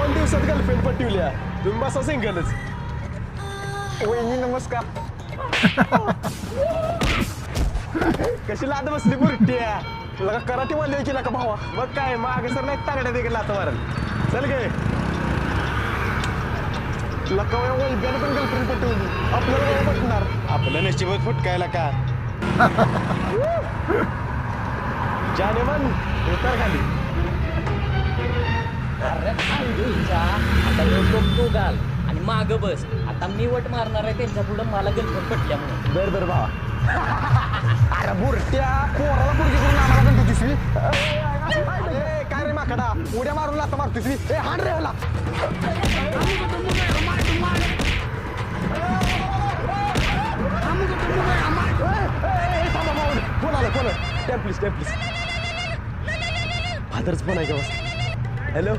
2 दिवसात गर्लफ्रेंड पटवल्या तुम्ही बसा सिंगलच. वहिनी नमस्कार. कशी लाद बसली बुरट्या लगा कराटे वाले केला का भावा. मग काय मागे सर नाही तागड्या देखील लात मारल. चल गे लकावया वैद्यानं पण गर्लफ्रेंड पटवली आपल्याला पटणार. आपलं नशिबच फुटकायला का. जाने मन उतर खाली. अरे आता लोक तू घाल आणि माग बस. आता मी वट मारणार आहे त्यांच्या पुढं मला गर्लफ्रेंड पटल्या म्हणून. बर बर भावा. अरे बुरट्या पोराला पुरगी करून आम्हाला पण तुझी काय रे माकडा उड्या मारून लाता मारतोस मी. ए हाण रे ह्याला. फोन आला फोन. टॅप प्लीज फादरच फोन आहे का बस. हॅलो